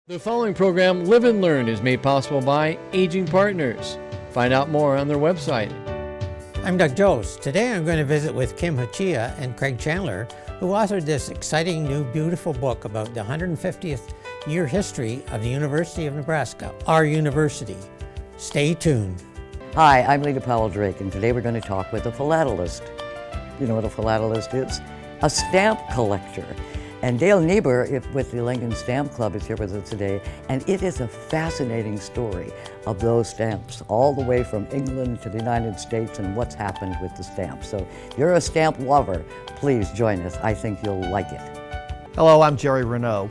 The following program, Live and Learn, is made possible by Aging Partners. Find out more on their website. I'm Doug Jost. Today I'm going to visit with Kim Hachia and Craig Chandler, who authored this exciting new beautiful book about the 150th year history of the University of Nebraska, our university. Stay tuned. Hi, I'm Lita Powell-Drake, and today we're going to talk with a philatelist. You know what a philatelist is? A stamp collector. And Dale Niebuhr with the Lincoln Stamp Club is here with us today, and it is a fascinating story of those stamps, all the way from England to the United States and what's happened with the stamps. So if you're a stamp lover, please join us. I think you'll like it. Hello, I'm Jerry Renaud.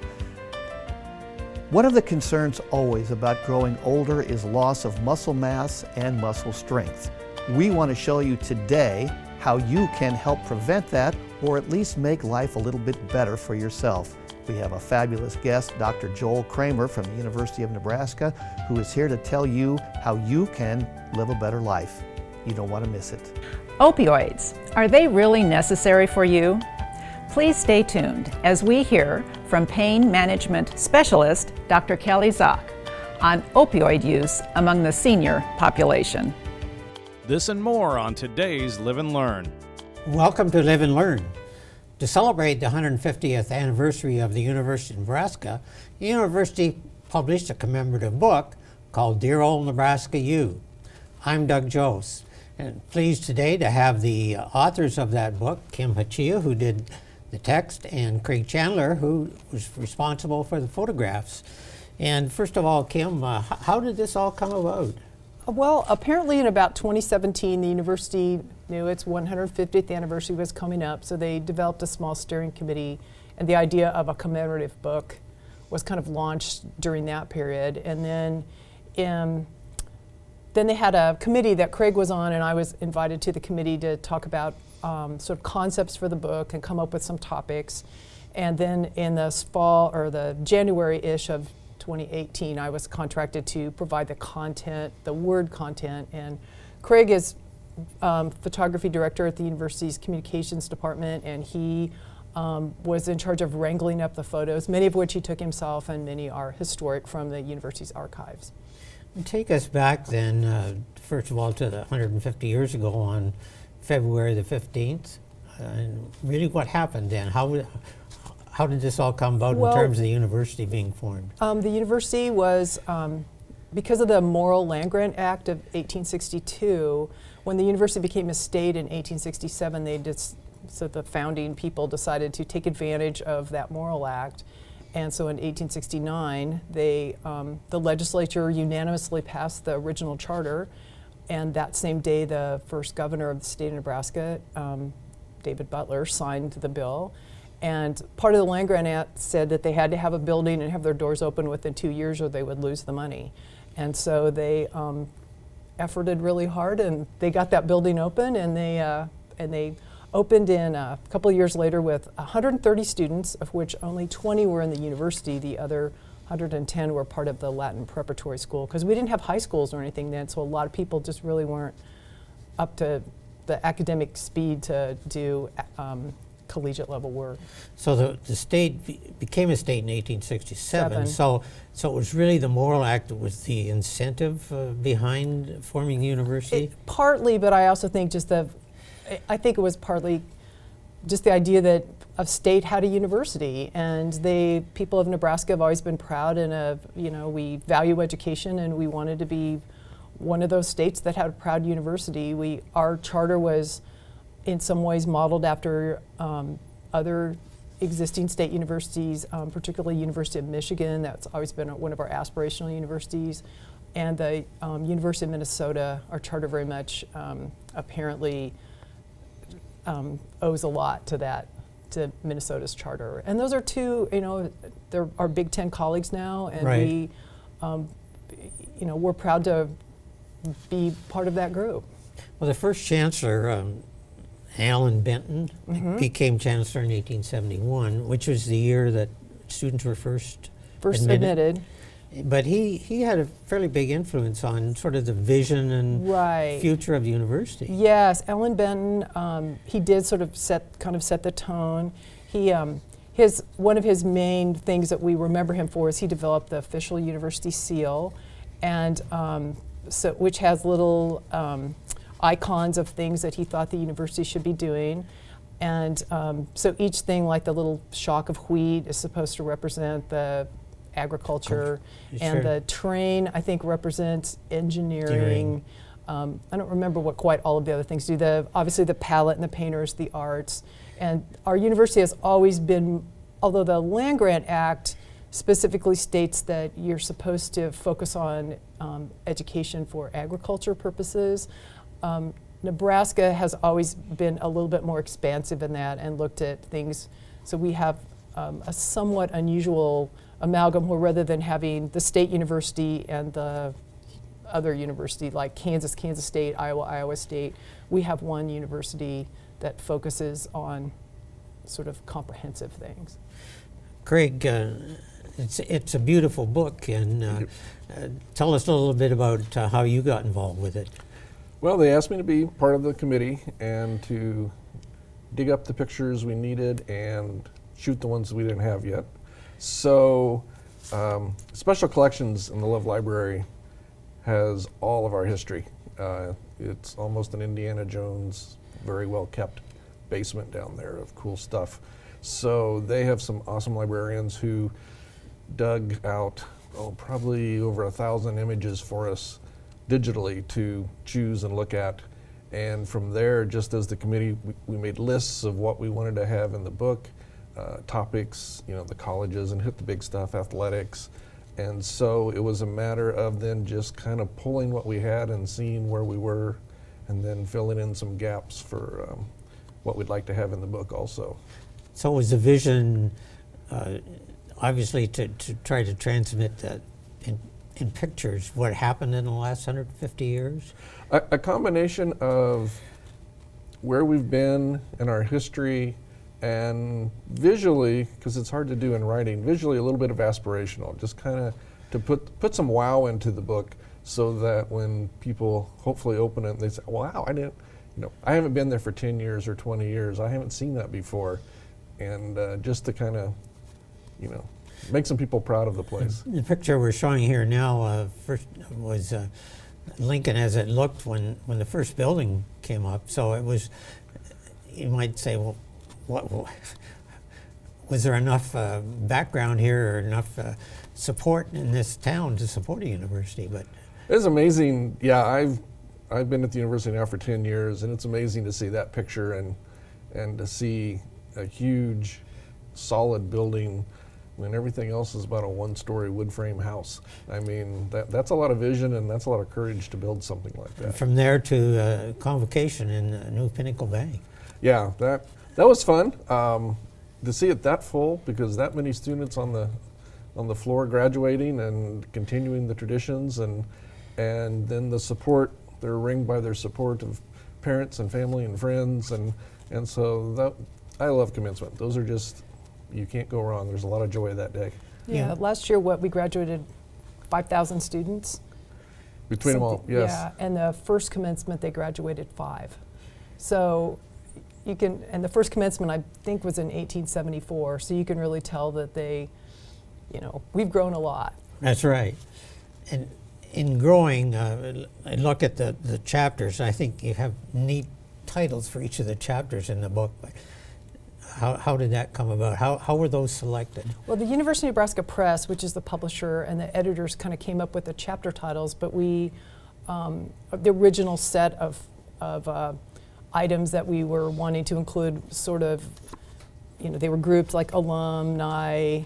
One of the concerns always about growing older is loss of muscle mass and muscle strength. We want to show you today how you can help prevent that, or at least make life a little bit better for yourself. We have a fabulous guest, Dr. Joel Kramer from the University of Nebraska, who is here to tell you how you can live a better life. You don't want to miss it. Opioids, are they really necessary for you? Please stay tuned as we hear from pain management specialist Dr. Kelly Zock on opioid use among the senior population. This and more on today's Live and Learn. Welcome to Live and Learn. To celebrate the 150th anniversary of the University of Nebraska, the university published a commemorative book called Dear Old Nebraska U. I'm Doug Jost, and pleased today to have the authors of that book, Kim Hachia, who did the text, and Craig Chandler, who was responsible for the photographs. And first of all, Kim, how did this all come about? Well, apparently in about 2017, the university knew its 150th anniversary was coming up, so they developed a small steering committee, and the idea of a commemorative book was kind of launched during that period. And then they had a committee that Craig was on, and I was invited to the committee to talk about sort of concepts for the book and come up with some topics. And then in the fall, or the January-ish of 2018, I was contracted to provide the content, the word content, and Craig is photography director at the university's communications department, and he was in charge of wrangling up the photos, many of which he took himself, and many are historic from the university's archives. Take us back then, first of all, to the 150 years ago on February the 15th, and really what happened then? How did this all come about in terms of the university being formed? The university was, because of the Morrill Land-Grant Act of 1862, when the university became a state in 1867, so the founding people decided to take advantage of that Morrill Act. And so in 1869, the legislature unanimously passed the original charter, and that same day, the first governor of the state of Nebraska, David Butler, signed the bill. And part of the Land-Grant Act said that they had to have a building and have their doors open within 2 years or they would lose the money. And so they efforted really hard, and they got that building open, and they opened in a couple of years later with 130 students, of which only 20 were in the university. The other 110 were part of the Latin preparatory school, because we didn't have high schools or anything then, so a lot of people just really weren't up to the academic speed to do collegiate level work. So the state became a state in 1867. So it was really the Morrill Act that was the incentive behind forming the university? Partly, but I also think I think it was partly just the idea that a state had a university, and people of Nebraska have always been proud, and we value education, and we wanted to be one of those states that had a proud university. Our charter was in some ways modeled after other existing state universities, particularly University of Michigan. That's always been one of our aspirational universities. And the University of Minnesota, our charter very much apparently owes a lot to Minnesota's charter. And those are two, they're our Big Ten colleagues now, and right. We're proud to be part of that group. Well, the first chancellor, Allen Benton, became chancellor in 1871, which was the year that students were first admitted. But he had a fairly big influence on sort of the vision and future of the university. Yes, Allen Benton, he did sort of set the tone. one of his main things that we remember him for is he developed the official university seal, and which has little icons of things that he thought the university should be doing. And so each thing, like the little shock of wheat, is supposed to represent the agriculture, and the train, I think, represents engineering. I don't remember what quite all of the other things do. Obviously the palette and the painters, the arts. And our university has always been, although the Land Grant Act specifically states that you're supposed to focus on education for agriculture purposes, Nebraska has always been a little bit more expansive in that and looked at things. So we have a somewhat unusual amalgam where rather than having the state university and the other university like Kansas State, Iowa State, we have one university that focuses on sort of comprehensive things. Craig, it's a beautiful book, and tell us a little bit about how you got involved with it. Well, they asked me to be part of the committee and to dig up the pictures we needed and shoot the ones we didn't have yet. So Special Collections in the Love Library has all of our history. It's almost an Indiana Jones, very well kept basement down there of cool stuff. So they have some awesome librarians who dug out probably over 1,000 images for us digitally to choose and look at. And from there, just as the committee, we made lists of what we wanted to have in the book, topics, the colleges, and hit the big stuff, athletics. And so it was a matter of then just kind of pulling what we had and seeing where we were, and then filling in some gaps for what we'd like to have in the book also. So was the vision obviously to try to transmit that in pictures what happened in the last 150 years? A combination of where we've been in our history, and visually, because it's hard to do in writing, visually a little bit of aspirational, just kind of to put some wow into the book so that when people hopefully open it, they say, wow, I haven't been there for 10 years or 20 years. I haven't seen that before. And just to kind of, make some people proud of the place. The picture we're showing here now first was Lincoln as it looked when the first building came up. So it was, you might say, well, what was there enough background here or enough support in this town to support a university? But it's amazing. Yeah, I've been at the university now for 10 years, and it's amazing to see that picture and to see a huge, solid building when everything else is about a one-story wood frame house. I mean, that's a lot of vision, and that's a lot of courage to build something like that. From there to Convocation in New Pinnacle Bay. Yeah, that was fun to see it that full, because that many students on the floor graduating and continuing the traditions, and then the support. They're ringed by their support of parents and family and friends, and so I love commencement. Those are just, you can't go wrong. There's a lot of joy that day. Yeah, last year we graduated 5,000 students. Between them all, yes. Yeah, and the first commencement they graduated 5. So you can, and the first commencement I think was in 1874, so you can really tell that we've grown a lot. That's right. And in growing, I look at the chapters. I think you have neat titles for each of the chapters in the book. But how did that come about? How were those selected? Well, the University of Nebraska Press, which is the publisher, and the editors kind of came up with the chapter titles, but the original set of items that we were wanting to include sort of, they were grouped like alumni,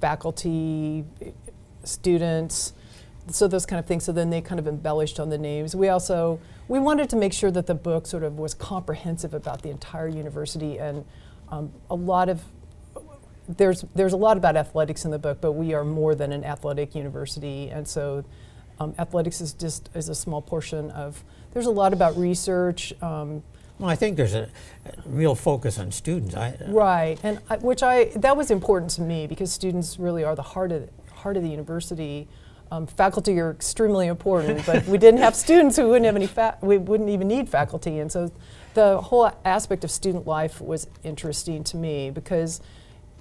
faculty, students, so those kind of things. So then they kind of embellished on the names. We wanted to make sure that the book sort of was comprehensive about the entire university, and there's a lot about athletics in the book, but we are more than an athletic university, and so athletics is a small portion of. There's a lot about research. Well, I think there's a real focus on students. Right, and that was important to me, because students really are the heart of the university. Faculty are extremely important, but if we didn't have students, we wouldn't have any. We wouldn't even need faculty, and so the whole aspect of student life was interesting to me because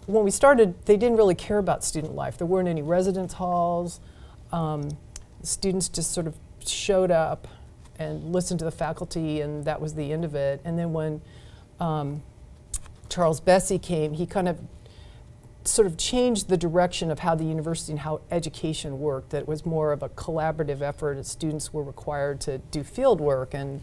when we started, they didn't really care about student life. There weren't any residence halls. Students just sort of showed up and listened to the faculty, and that was the end of it. And then when Charles Bessey came, he kind of sort of changed the direction of how the university and how education worked. That it was more of a collaborative effort, and students were required to do field work, and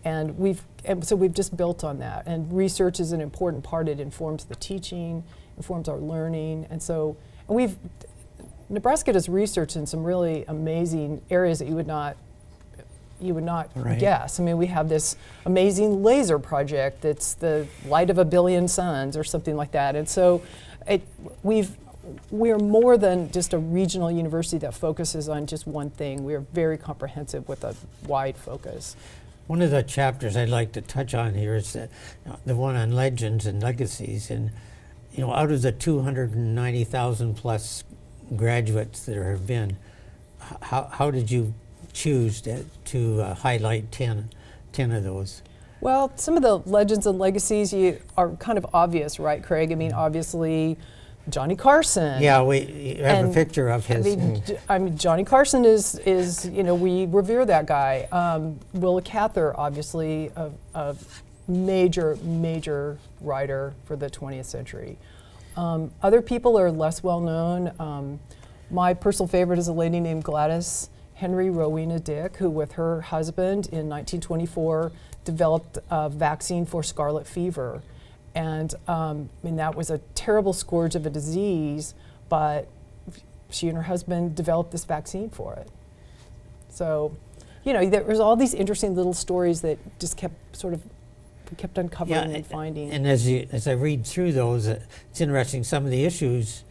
so we've just built on that. And research is an important part. It informs the teaching, informs our learning, and so Nebraska does research in some really amazing areas that you would not Right. guess. I mean, we have this amazing laser project that's the light of a billion suns or something like that. And so we're more than just a regional university that focuses on just one thing. We're very comprehensive with a wide focus. One of the chapters I'd like to touch on here is the one on legends and legacies. And out of the 290,000 plus graduates that there have been, how did you choose to highlight 10 of those? Well, some of the legends and legacies are kind of obvious, right, Craig? I mean, obviously, Johnny Carson. Yeah, we have a picture of his. I mean, Johnny Carson is we revere that guy. Willa Cather, obviously, a major writer for the 20th century. Other people are less well known. My personal favorite is a lady named Gladys Henry Rowena Dick, who with her husband in 1924 developed a vaccine for scarlet fever. And that was a terrible scourge of a disease, but she and her husband developed this vaccine for it. So, there was all these interesting little stories that just kept uncovering and finding. And as I read through those, it's interesting. Some of the issues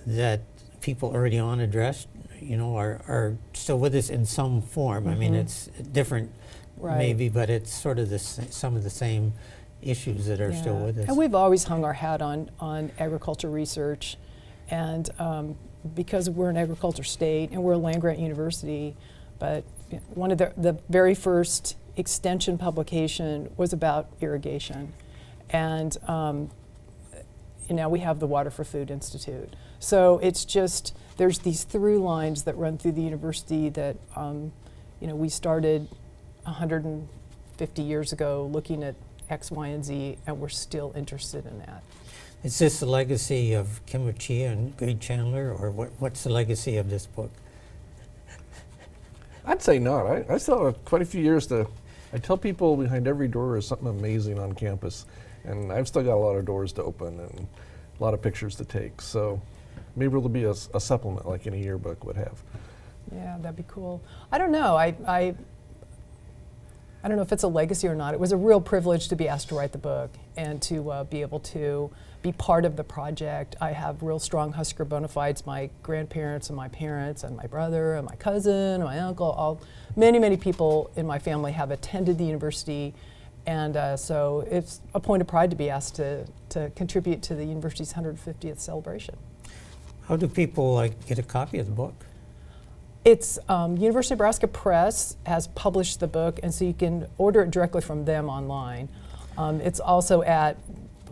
that people early on addressed, are still with us in some form. I mean, it's different, maybe, but it's sort of some of the same issues that are still with us. And we've always hung our hat on agriculture research, and because we're an agriculture state and we're a land-grant university, but one of the very first extension publication was about irrigation, and now we have the Water for Food Institute. So it's just, there's these through lines that run through the university that we started 150 years ago looking at X, Y, and Z, and we're still interested in that. Is this the legacy of Kim Chia and Greg Chandler, or what's the legacy of this book? I'd say not. I still have quite a few years I tell people behind every door is something amazing on campus, and I've still got a lot of doors to open and a lot of pictures to take. So maybe it'll be a supplement like any yearbook would have. Yeah, that'd be cool. I don't know. I don't know if it's a legacy or not. It was a real privilege to be asked to write the book and to be able to be part of the project. I have real strong Husker bona fides. My grandparents and my parents and my brother and my cousin and my uncle, many people in my family have attended the university, and so it's a point of pride to be asked to contribute to the university's 150th celebration. How do people get a copy of the book? It's University of Nebraska Press has published the book, and so you can order it directly from them online. It's also at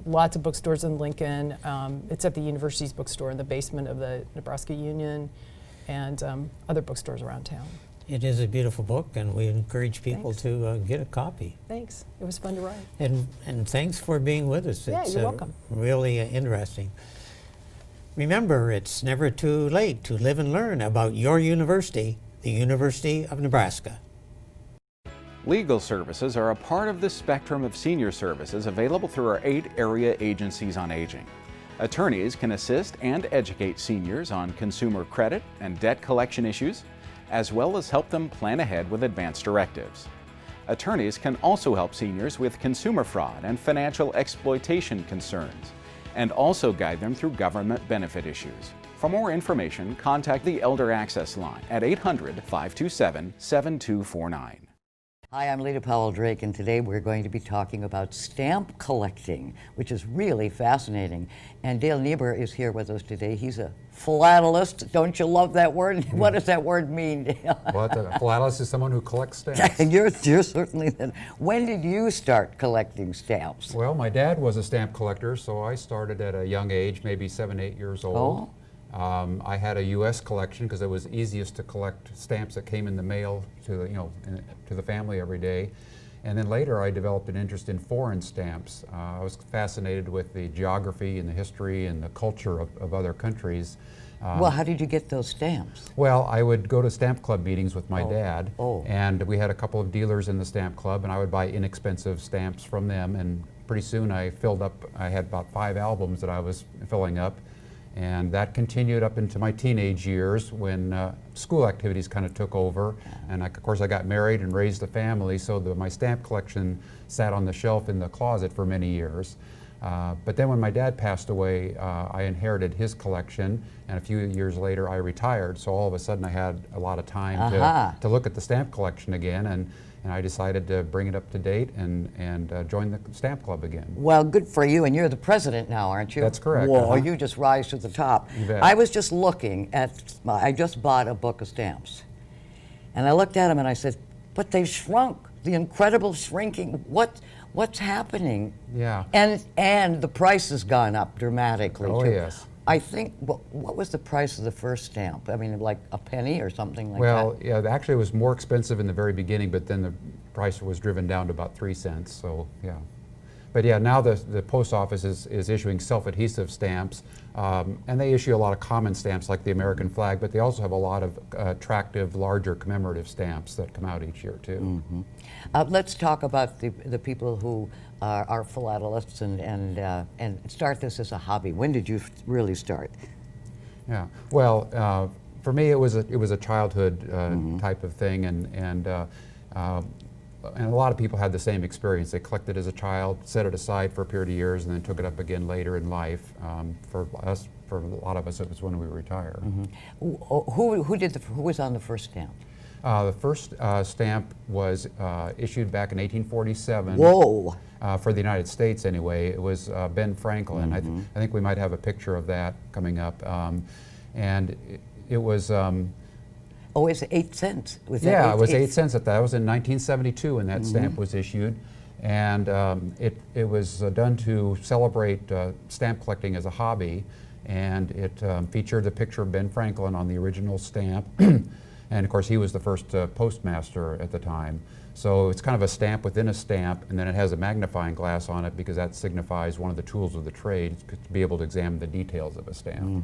lots of bookstores in Lincoln. It's at the university's bookstore in the basement of the Nebraska Union, and other bookstores around town. It is a beautiful book, and we encourage people Thanks. to get a copy. Thanks. It was fun to write. And thanks for being with us. Yeah, It's you're welcome. Really interesting. Remember, it's never too late to live and learn about your university, the University of Nebraska. Legal services are a part of the spectrum of senior services available through our 8 area agencies on aging. Attorneys can assist and educate seniors on consumer credit and debt collection issues, as well as help them plan ahead with advance directives. Attorneys can also help seniors with consumer fraud and financial exploitation concerns, and also guide them through government benefit issues. For more information, contact the Elder Access Line at 800-527-7249. Hi, I'm Lita Powell Drake, and today we're going to be talking about stamp collecting, which is really fascinating. And Dale Niebuhr is here with us today. He's a philatelist. Don't you love that word? What does that word mean, Dale? Well, a philatelist is someone who collects stamps. You're certainly that. When did you start collecting stamps? Well, my dad was a stamp collector, so I started at a young age, maybe 7, 8 years old. I had a U.S. collection because it was easiest to collect stamps that came in the mail to the, to the family every day. And then later I developed an interest in foreign stamps. I was fascinated with the geography and the history and the culture of other countries. Well, how did you get those stamps? Well, I would go to stamp club meetings with my dad, and we had a couple of dealers in the stamp club, and I would buy inexpensive stamps from them, and pretty soon I had about 5 albums that I was filling up. And that continued up into my teenage years when school activities kind of took over. And of course I got married and raised a family, so my stamp collection sat on the shelf in the closet for many years. But then when my dad passed away, I inherited his collection, and a few years later I retired, so all of a sudden I had a lot of time to look at the stamp collection again, and I decided to bring it up to date and join the stamp club again. Well, good for you, and you're the president now, aren't you? That's correct. Whoa, you just rise to the top. You bet. I was just looking at, I just bought a book of stamps, and I looked at them and I said, but they've shrunk, the incredible shrinking, what's happening? Yeah. And the price has gone up dramatically, Oh, too. yes. I think, what was the price of the first stamp? I mean, like a penny or something like Well, that? yeah, actually it was more expensive in the very beginning, but then the price was driven down to about 3 cents, so yeah. But yeah, now the post office is issuing self-adhesive stamps, and they issue a lot of common stamps like the American flag, but they also have a lot of attractive, larger commemorative stamps that come out each year too. Let's talk about the people who are philatelists and start this as a hobby. When did you really start? Yeah, well, for me it was a childhood type of thing, and a lot of people had the same experience. They collected as a child, set it aside for a period of years, and then took it up again later in life. For a lot of us, it was when we retired. Who was on the first stamp? The first stamp was issued back in 1847. Whoa! For the United States, anyway. It was Ben Franklin. I think we might have a picture of that coming up, and it was. Oh, it's 8 cents. It was 8 cents at that. That was in 1972 when that stamp was issued, and it was done to celebrate stamp collecting as a hobby, and it featured a picture of Ben Franklin on the original stamp, and of course he was the first postmaster at the time. So it's kind of a stamp within a stamp, and then it has a magnifying glass on it because that signifies one of the tools of the trade to be able to examine the details of a stamp.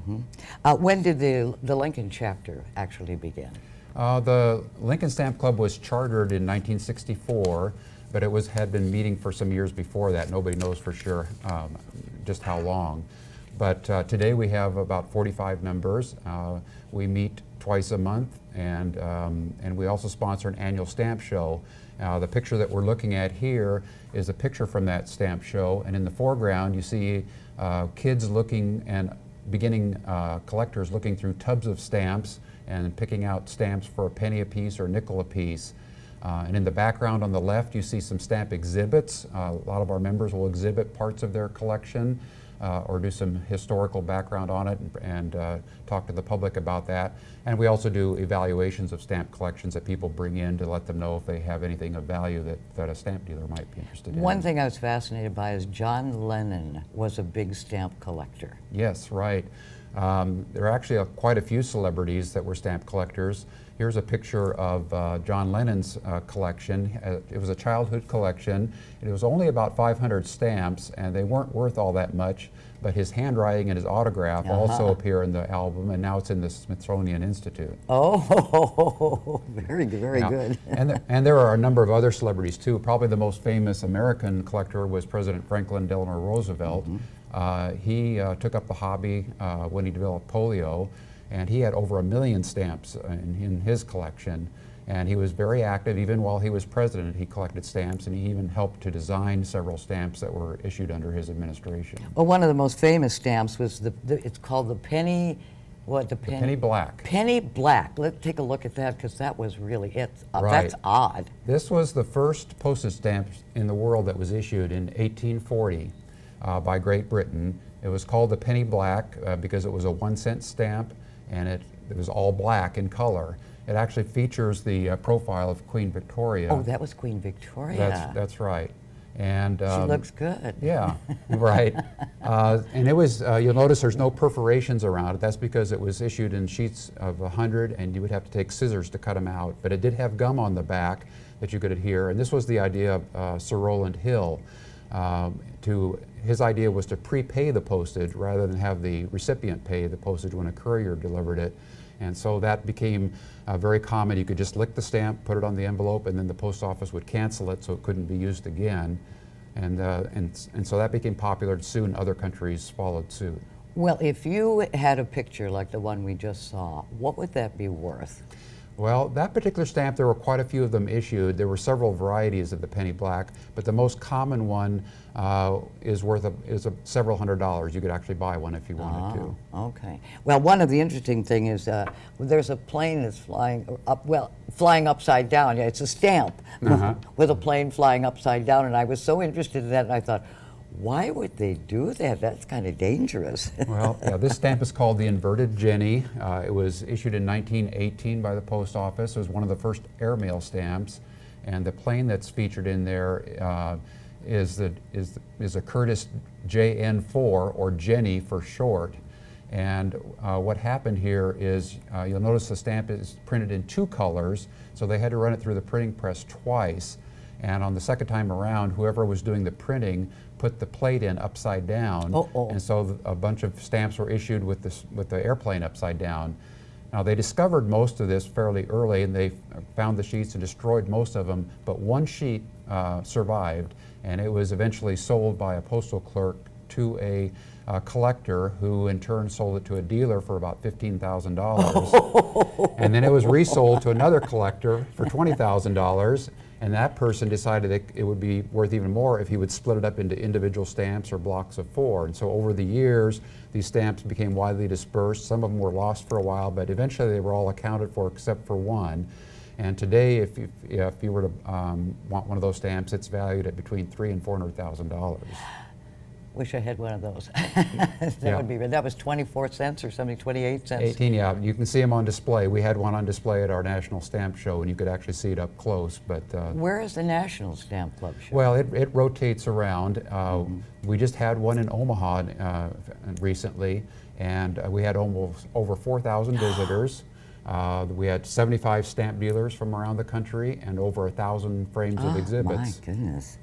When did the Lincoln chapter actually begin? The Lincoln Stamp Club was chartered in 1964, but it had been meeting for some years before that. Nobody knows for sure just how long. But today we have about 45 members. We meet twice a month, and we also sponsor an annual stamp show. The picture that we're looking at here is a picture from that stamp show, and in the foreground you see kids looking and beginning collectors looking through tubs of stamps and picking out stamps for a penny a piece or a nickel a piece. And in the background on the left you see some stamp exhibits. A lot of our members will exhibit parts of their collection or do some historical background on it and talk to the public about that. And we also do evaluations of stamp collections that people bring in to let them know if they have anything of value that a stamp dealer might be interested in. One thing I was fascinated by is John Lennon was a big stamp collector. Yes, right. There are actually quite a few celebrities that were stamp collectors. Here's a picture of John Lennon's collection. It was a childhood collection. It was only about 500 stamps, and they weren't worth all that much, but his handwriting and his autograph also appear in the album, and now it's in the Smithsonian Institute. Oh, very good, very good. And there are a number of other celebrities too. Probably the most famous American collector was President Franklin Delano Roosevelt. He took up the hobby when he developed polio, and he had over 1 million stamps in his collection. And he was very active. Even while he was president, he collected stamps, and he even helped to design several stamps that were issued under his administration. Well, one of the most famous stamps was it's called the penny What, the penny black. Penny black. Let's take a look at that, because that was really it. Right. That's odd. This was the first postage stamp in the world that was issued in 1840 by Great Britain. It was called the penny black because it was a 1-cent stamp, and it was all black in color. It actually features the profile of Queen Victoria. Oh, that was Queen Victoria. That's right. And she looks good. Yeah, right. And it was, you'll notice there's no perforations around it. That's because it was issued in sheets of 100, and you would have to take scissors to cut them out. But it did have gum on the back that you could adhere. And this was the idea of Sir Rowland Hill. His idea was to prepay the postage rather than have the recipient pay the postage when a courier delivered it. And so that became very common. You could just lick the stamp, put it on the envelope, and then the post office would cancel it so it couldn't be used again. And so that became popular. Soon other countries followed suit. Well, if you had a picture like the one we just saw, what would that be worth? Well, that particular stamp, there were quite a few of them issued. There were several varieties of the penny black, but the most common one is worth several $100s. You could actually buy one if you wanted to. Okay. Well, one of the interesting things is there's a plane that's flying upside down. Yeah, it's a stamp with a plane flying upside down, and I was so interested in that, and I thought, why would they do that? That's kind of dangerous. Well, yeah, this stamp is called the Inverted Jenny. It was issued in 1918 by the post office. It was one of the first airmail stamps, and the plane that's featured in there is a Curtiss JN4, or Jenny for short. And what happened here is you'll notice the stamp is printed in 2 colors, so they had to run it through the printing press twice. And on the second time around, whoever was doing the printing put the plate in upside down, and so a bunch of stamps were issued with the airplane upside down. Now, they discovered most of this fairly early, and they found the sheets and destroyed most of them, but one sheet survived, and it was eventually sold by a postal clerk to a collector, who in turn sold it to a dealer for about $15,000. And then it was resold to another collector for $20,000. And that person decided that it would be worth even more if he would split it up into individual stamps or blocks of 4. And so over the years, these stamps became widely dispersed. Some of them were lost for a while, but eventually they were all accounted for except for one. And today, if you were to want one of those stamps, it's valued at between $300,000 and $400,000. Wish I had one of those. That was 24 cents or something, 28 cents. 18, yeah. You can see them on display. We had one on display at our National Stamp Show, and you could actually see it up close. But where is the National Stamp Club show? Well, it rotates around. We just had one in Omaha recently, and we had almost over 4,000 visitors. We had 75 stamp dealers from around the country and over 1,000 frames of exhibits. My goodness.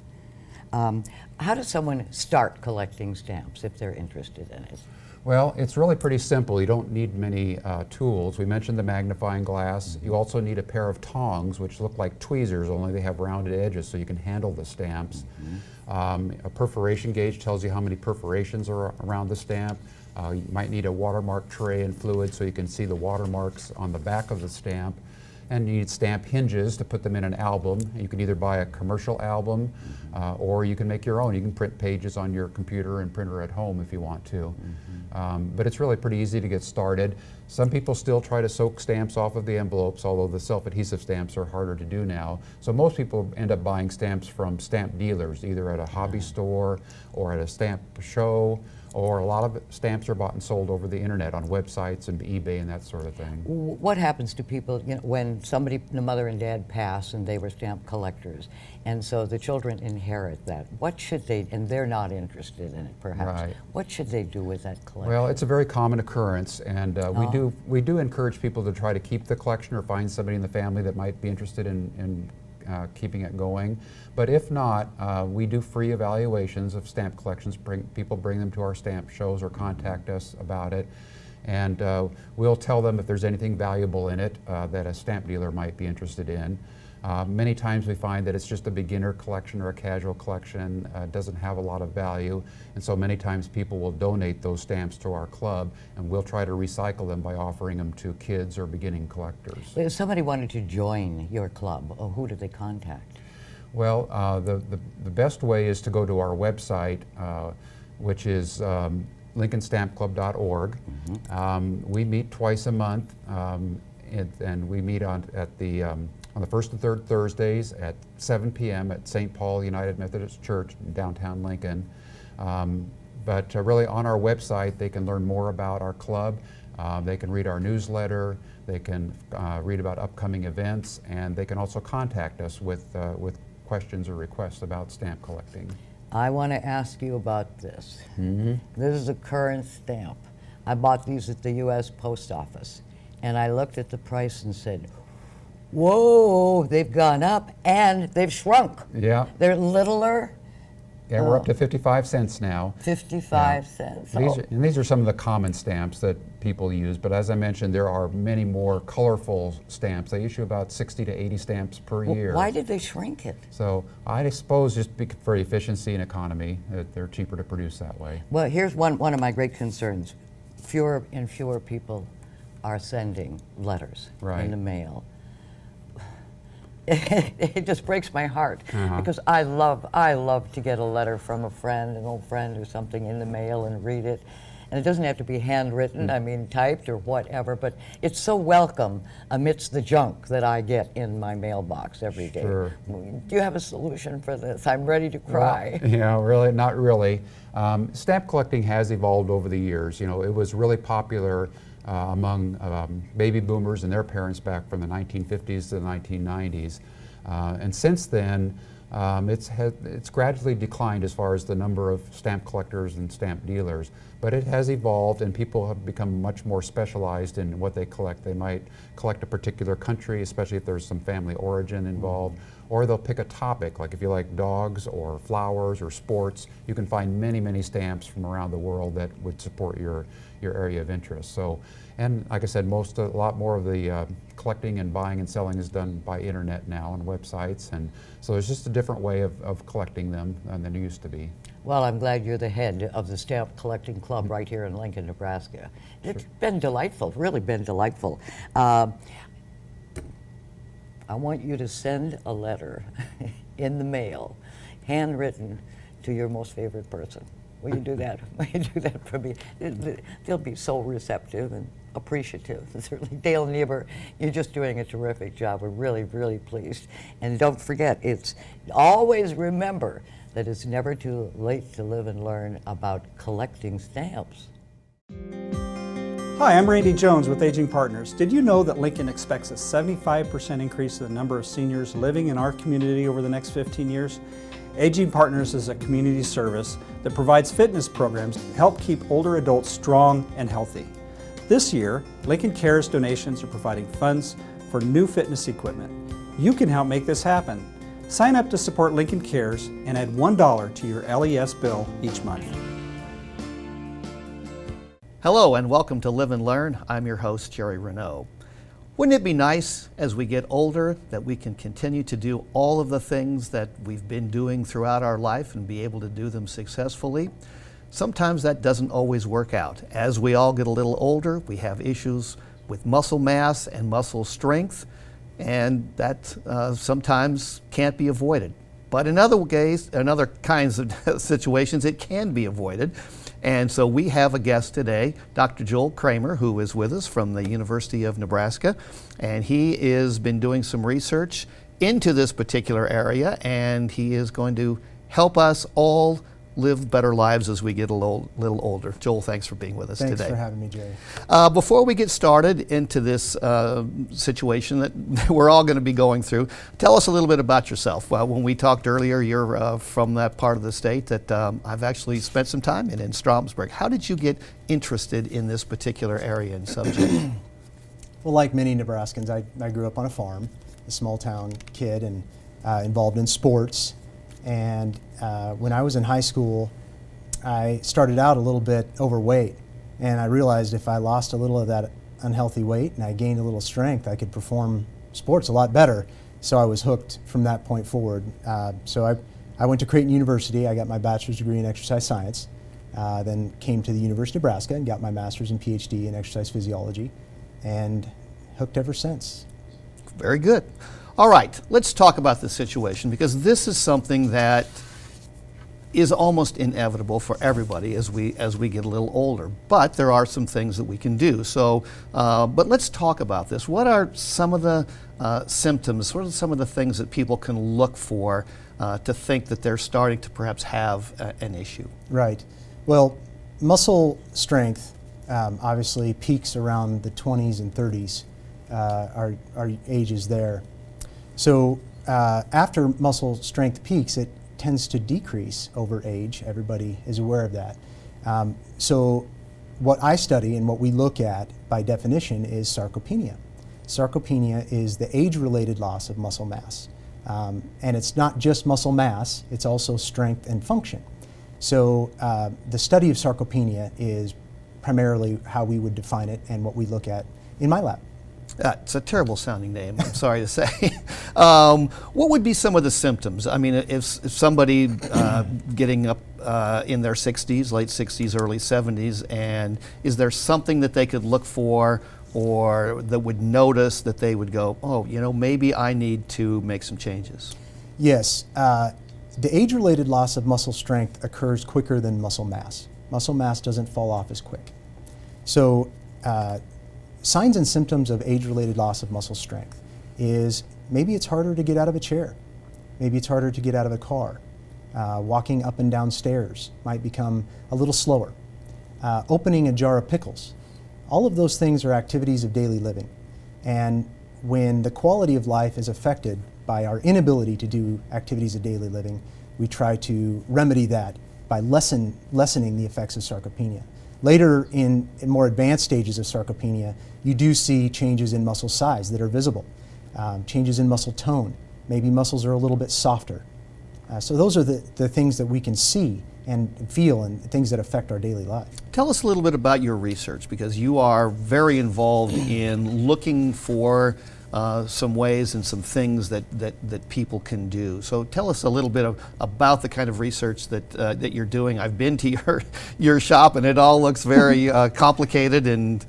How does someone start collecting stamps if they're interested in it? Well, it's really pretty simple. You don't need many tools. We mentioned the magnifying glass. You also need a pair of tongs, which look like tweezers, only they have rounded edges so you can handle the stamps. A perforation gauge tells you how many perforations are around the stamp. You might need a watermark tray and fluid so you can see the watermarks on the back of the stamp. And you need stamp hinges to put them in an album. You can either buy a commercial album or you can make your own. You can print pages on your computer and printer at home if you want to. But it's really pretty easy to get started. Some people still try to soak stamps off of the envelopes, although the self-adhesive stamps are harder to do now. So most people end up buying stamps from stamp dealers, either at a hobby store or at a stamp show, or a lot of stamps are bought and sold over the internet on websites and eBay and that sort of thing. What happens to people when the mother and dad pass and they were stamp collectors, and so the children inherit that? What should they, and they're not interested in it perhaps, right. What should they do with that collection? Well, it's a very common occurrence, and we do encourage people to try to keep the collection or find somebody in the family that might be interested in keeping it going. But if not, we do free evaluations of stamp collections. People bring them to our stamp shows or contact us about it. And we'll tell them if there's anything valuable in it that a stamp dealer might be interested in. Many times we find that it's just a beginner collection or a casual collection, doesn't have a lot of value, and so many times people will donate those stamps to our club, and we'll try to recycle them by offering them to kids or beginning collectors. If somebody wanted to join your club, who do they contact? Well, the best way is to go to our website, which is lincolnstampclub.org. We meet twice a month, and we meet on the first and third Thursdays at 7 p.m. at St. Paul United Methodist Church in downtown Lincoln. But really on our website they can learn more about our club. They can read our newsletter, they can read about upcoming events, and they can also contact us with questions or requests about stamp collecting. I want to ask you about this. This is a current stamp. I bought these at the U.S. Post Office, and I looked at the price and said, whoa, they've gone up and they've shrunk. Yeah. They're littler. Yeah, we're up to 55 cents now. 55 cents. These are some of the common stamps that people use, but as I mentioned, there are many more colorful stamps. They issue about 60 to 80 stamps per year. Why did they shrink it? So I suppose just for efficiency and economy, that they're cheaper to produce that way. Well, here's one of my great concerns. Fewer and fewer people are sending letters in the mail. It just breaks my heart because I love to get a letter from a friend, an old friend or something in the mail and read it. And it doesn't have to be handwritten, I mean typed or whatever, but it's so welcome amidst the junk that I get in my mailbox every day. Sure. Do you have a solution for this? I'm ready to cry. Well, yeah, really, not really. Stamp collecting has evolved over the years. You know, it was really popular among baby boomers and their parents back from the 1950s to the 1990s. And since then, it's gradually declined as far as the number of stamp collectors and stamp dealers. But it has evolved, and people have become much more specialized in what they collect. They might collect a particular country, especially if there's some family origin involved, or they'll pick a topic, like if you like dogs or flowers or sports, you can find many, many stamps from around the world that would support your area of interest. So, and like I said, a lot more of the collecting and buying and selling is done by internet now and websites, and so there's just a different way of collecting them than there used to be. Well, I'm glad you're the head of the Stamp Collecting Club right here in Lincoln, Nebraska. It's been delightful, really been delightful. I want you to send a letter in the mail, handwritten, to your most favorite person. Will you do that? Will you do that for me? They'll be so receptive and appreciative. Certainly, Dale Niebuhr, you're just doing a terrific job. We're really, really pleased. And don't forget, always remember that it's never too late to live and learn about collecting stamps. Hi, I'm Randy Jones with Aging Partners. Did you know that Lincoln expects a 75% increase in the number of seniors living in our community over the next 15 years? Aging Partners is a community service that provides fitness programs to help keep older adults strong and healthy. This year, Lincoln Cares donations are providing funds for new fitness equipment. You can help make this happen. Sign up to support Lincoln Cares and add $1 to your LES bill each month. Hello and welcome to Live and Learn. I'm your host, Jerry Renaud. Wouldn't it be nice as we get older that we can continue to do all of the things that we've been doing throughout our life and be able to do them successfully? Sometimes that doesn't always work out. As we all get a little older, we have issues with muscle mass and muscle strength, and that sometimes can't be avoided. But in other kinds of situations, it can be avoided. And so we have a guest today, Dr. Joel Kramer, who is with us from the University of Nebraska. And he has been doing some research into this particular area, and he is going to help us all live better lives as we get a little older. Joel, thanks for being with us today. Thanks for having me, Jerry. Before we get started into this situation that we're all going to be going through, tell us a little bit about yourself. When we talked earlier, you're from that part of the state that I've actually spent some time in Stromsburg. How did you get interested in this particular area and subject? Well, like many Nebraskans, I grew up on a farm, a small town kid, and involved in sports. And when I was in high school, I started out a little bit overweight, and I realized if I lost a little of that unhealthy weight and I gained a little strength, I could perform sports a lot better. So I was hooked from that point forward. So I went to Creighton University. I got my bachelor's degree in exercise science, then came to the University of Nebraska and got my master's and PhD in exercise physiology, and hooked ever since. Very good. All right, let's talk about the situation, because this is something that is almost inevitable for everybody as we get a little older. But there are some things that we can do. So, but let's talk about this. What are some of the symptoms? What are some of the things that people can look for to think that they're starting to perhaps have an issue? Right. Well, muscle strength obviously peaks around the 20s and 30s, our ages there. So after muscle strength peaks, it tends to decrease over age. Everybody is aware of that. So what I study and what we look at by definition is sarcopenia. Sarcopenia is the age-related loss of muscle mass. And it's not just muscle mass, it's also strength and function. So the study of sarcopenia is primarily how we would define it and what we look at in my lab. It's a terrible sounding name, I'm sorry to say. What would be some of the symptoms? I mean, if somebody getting up in their 60s, late 60s, early 70s, and is there something that they could look for or that would notice that they would go, oh, you know, maybe I need to make some changes? Yes. The age-related loss of muscle strength occurs quicker than muscle mass. Muscle mass doesn't fall off as quick. So signs and symptoms of age-related loss of muscle strength is maybe it's harder to get out of a chair. Maybe it's harder to get out of a car. Walking up and down stairs might become a little slower. Opening a jar of pickles. All of those things are activities of daily living. And when the quality of life is affected by our inability to do activities of daily living, we try to remedy that by lessening the effects of sarcopenia. Later in more advanced stages of sarcopenia, you do see changes in muscle size that are visible, changes in muscle tone. Maybe muscles are a little bit softer. So those are the things that we can see and feel and things that affect our daily life. Tell us a little bit about your research, because you are very involved in looking for some ways and some things that people can do. So tell us a little bit about the kind of research that you're doing. I've been to your shop and it all looks very complicated and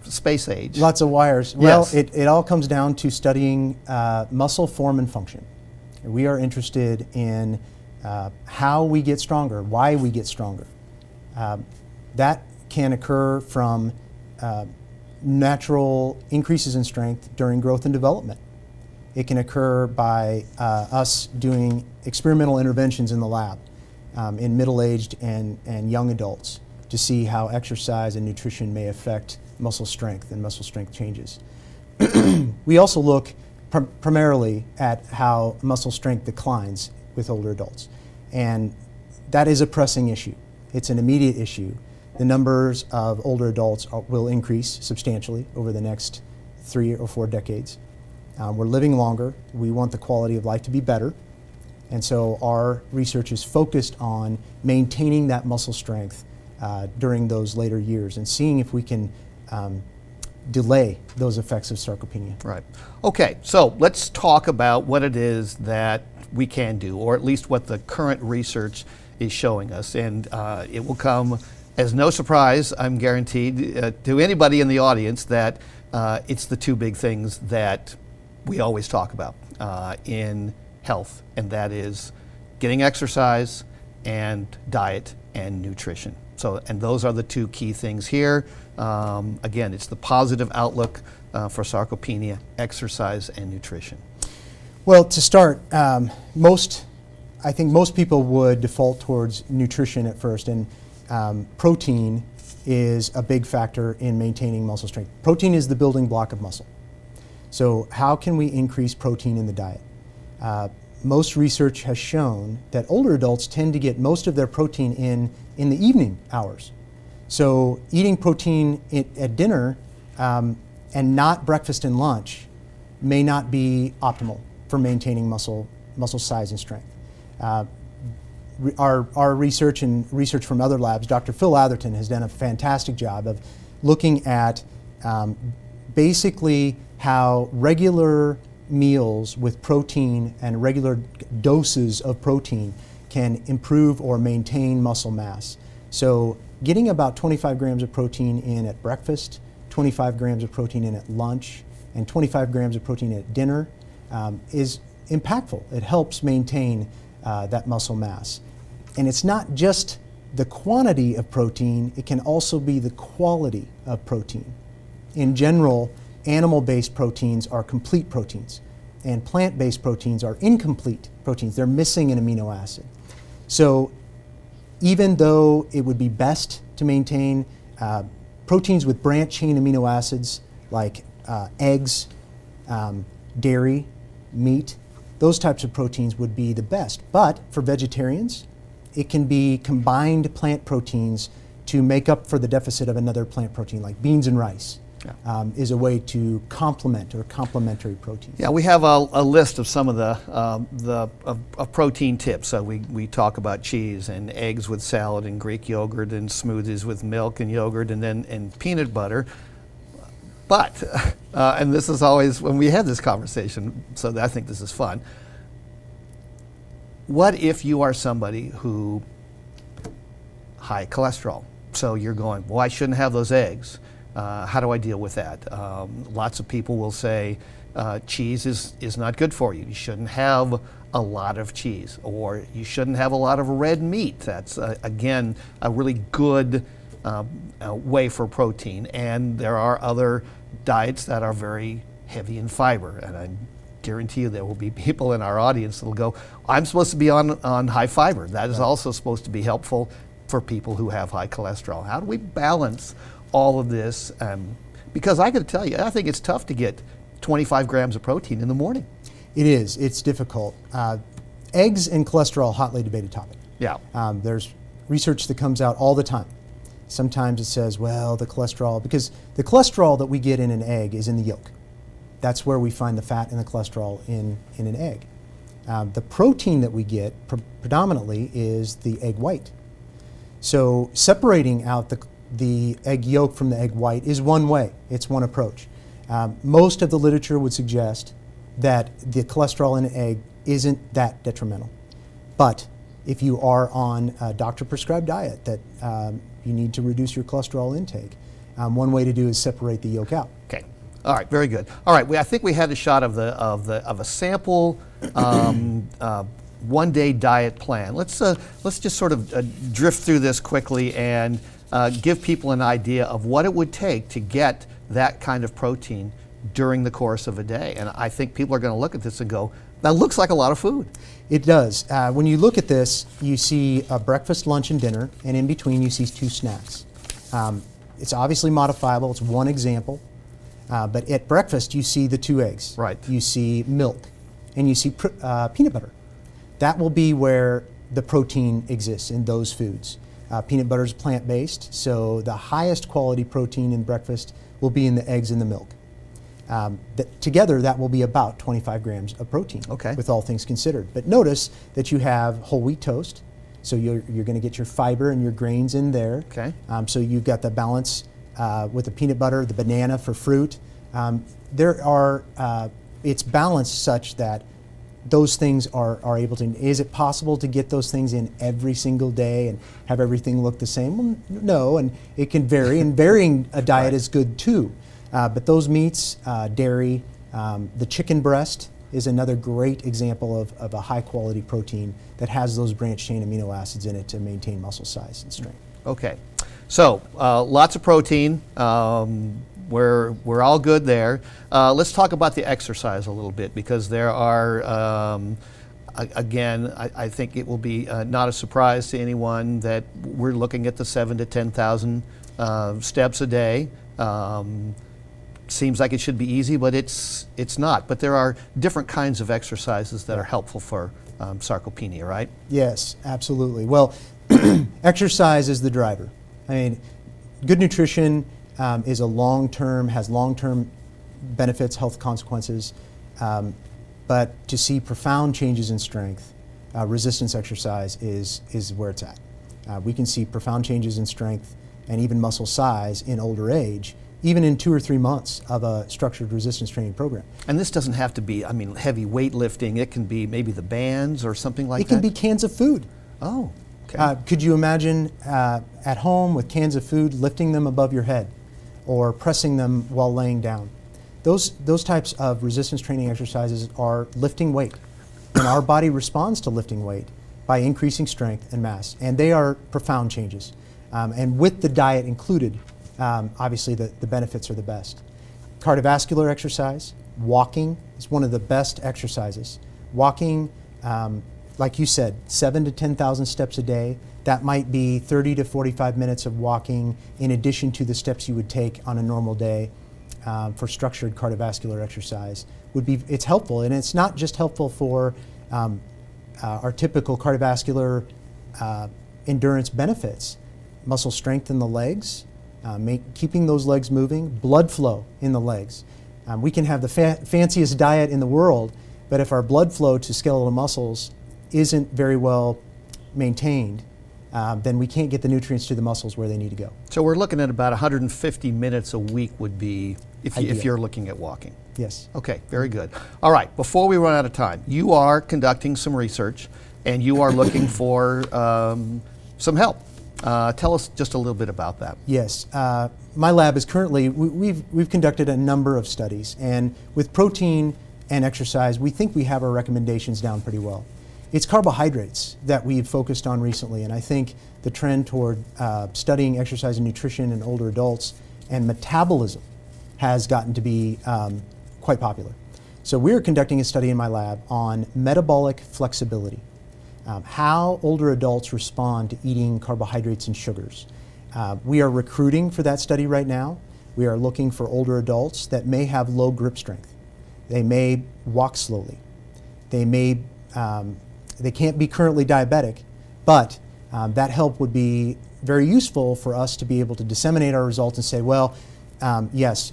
space age. Lots of wires. Yes. Well, it all comes down to studying muscle form and function. We are interested in how we get stronger, why we get stronger. That can occur from natural increases in strength during growth and development. It can occur by us doing experimental interventions in the lab in middle-aged and young adults to see how exercise and nutrition may affect muscle strength and muscle strength changes. We also look primarily at how muscle strength declines with older adults. And that is a pressing issue. It's an immediate issue. The numbers of older adults will increase substantially over the next 3 or 4 decades. We're living longer. We want the quality of life to be better. And so our research is focused on maintaining that muscle strength during those later years and seeing if we can delay those effects of sarcopenia. Right. Okay, so let's talk about what it is that we can do, or at least what the current research is showing us. And it will come as no surprise, I'm guaranteed, to anybody in the audience that it's the two big things that we always talk about in health, and that is getting exercise and diet and nutrition. So, and those are the two key things here. Again, it's the positive outlook for sarcopenia, exercise and nutrition. Well, to start, I think most people would default towards nutrition at first, and protein is a big factor in maintaining muscle strength. Protein is the building block of muscle. So how can we increase protein in the diet? Most research has shown that older adults tend to get most of their protein in the evening hours. So eating protein at dinner and not breakfast and lunch may not be optimal for maintaining muscle size and strength. Our research and research from other labs, Dr. Phil Atherton has done a fantastic job of looking at basically how regular meals with protein and regular doses of protein can improve or maintain muscle mass. So getting about 25 grams of protein in at breakfast, 25 grams of protein in at lunch, and 25 grams of protein at dinner is impactful. It helps maintain that muscle mass. And it's not just the quantity of protein, it can also be the quality of protein. In general, animal-based proteins are complete proteins, and plant-based proteins are incomplete proteins. They're missing an amino acid. So even though it would be best to maintain proteins with branch-chain amino acids like eggs, dairy, meat, those types of proteins would be the best. But for vegetarians, it can be combined plant proteins to make up for the deficit of another plant protein, like beans and rice. Is a way to complement or complementary proteins. Yeah, we have a list of some of the protein tips. So we talk about cheese and eggs with salad and Greek yogurt and smoothies with milk and yogurt and peanut butter. But, and this is always when we have this conversation, so I think this is fun. What if you are somebody who high cholesterol? So you're going, well, I shouldn't have those eggs. How do I deal with that? Lots of people will say cheese is not good for you. You shouldn't have a lot of cheese, or you shouldn't have a lot of red meat. That's, again, a really good way for protein. And there are other diets that are very heavy in fiber. And I guarantee you there will be people in our audience that will go, I'm supposed to be on high fiber. That is also supposed to be helpful for people who have high cholesterol. How do we balance all of this? Because I got to tell you, I think it's tough to get 25 grams of protein in the morning. It is. It's difficult. Eggs and cholesterol, hotly debated topic. Yeah. There's research that comes out all the time. Sometimes it says, well, the cholesterol, because the cholesterol that we get in an egg is in the yolk. That's where we find the fat and the cholesterol in an egg. The protein that we get predominantly is the egg white. So separating out the egg yolk from the egg white is one way. It's one approach. Most of the literature would suggest that the cholesterol in an egg isn't that detrimental. But if you are on a doctor-prescribed diet that you need to reduce your cholesterol intake, one way to do is separate the yolk out. Okay. All right. Very good. All right. I think we had a shot of a sample one-day diet plan. Let's just sort of drift through this quickly and give people an idea of what it would take to get that kind of protein during the course of a day. And I think people are going to look at this and go, that looks like a lot of food. It does. When you look at this, you see a breakfast, lunch, and dinner, and in between you see 2 snacks. It's obviously modifiable. It's one example. But at breakfast, you see the 2 eggs. Right. You see milk, and you see peanut butter. That will be where the protein exists in those foods. Peanut butter is plant-based, so the highest quality protein in breakfast will be in the eggs and the milk. Together, that will be about 25 grams of protein, with all things considered. But notice that you have whole wheat toast, so you're going to get your fiber and your grains in there. Okay. So you've got the balance with the peanut butter, the banana for fruit. It's balanced such that those things are able to. Is it possible to get those things in every single day and have everything look the same? Well, no, and it can vary, and varying a diet is good too. But those meats, dairy, the chicken breast is another great example of a high quality protein that has those branched chain amino acids in it to maintain muscle size and strength. Okay, so lots of protein. We're all good there. Let's talk about the exercise a little bit, because there are, again, I think it will be not a surprise to anyone that we're looking at the 7,000 to 10,000 steps a day. Seems like it should be easy, but it's not. But there are different kinds of exercises that are helpful for sarcopenia, right? Yes, absolutely. Well, exercise is the driver. I mean, good nutrition has long-term benefits, health consequences, but to see profound changes in strength, resistance exercise is where it's at. We can see profound changes in strength and even muscle size in older age, even in 2 or 3 months of a structured resistance training program. And this doesn't have to be, heavy weightlifting. It can be maybe the bands or something like that? It can be cans of food. Oh, okay. Could you imagine at home with cans of food, lifting them above your head or pressing them while laying down? Those types of resistance training exercises are lifting weight. And our body responds to lifting weight by increasing strength and mass. And they are profound changes. And with the diet included, obviously the benefits are the best. Cardiovascular exercise, walking is one of the best exercises. Walking, like you said, 7,000 to 10,000 steps a day. That might be 30 to 45 minutes of walking in addition to the steps you would take on a normal day for structured cardiovascular exercise. It's helpful, and it's not just helpful for our typical cardiovascular endurance benefits. Muscle strength in the legs, keeping those legs moving, blood flow in the legs. We can have the fanciest diet in the world, but if our blood flow to skeletal muscles isn't very well maintained, then we can't get the nutrients to the muscles where they need to go. So we're looking at about 150 minutes a week would be if you're looking at walking. Yes. Okay, very good. All right, before we run out of time, you are conducting some research and you are looking for some help. Tell us just a little bit about that. Yes. My lab is currently, we've conducted a number of studies, and with protein and exercise, we think we have our recommendations down pretty well. It's carbohydrates that we've focused on recently, and I think the trend toward studying exercise and nutrition in older adults and metabolism has gotten to be quite popular. So we're conducting a study in my lab on metabolic flexibility, how older adults respond to eating carbohydrates and sugars. We are recruiting for that study right now. We are looking for older adults that may have low grip strength. They may walk slowly. They can't be currently diabetic, but that help would be very useful for us to be able to disseminate our results and say, well, yes,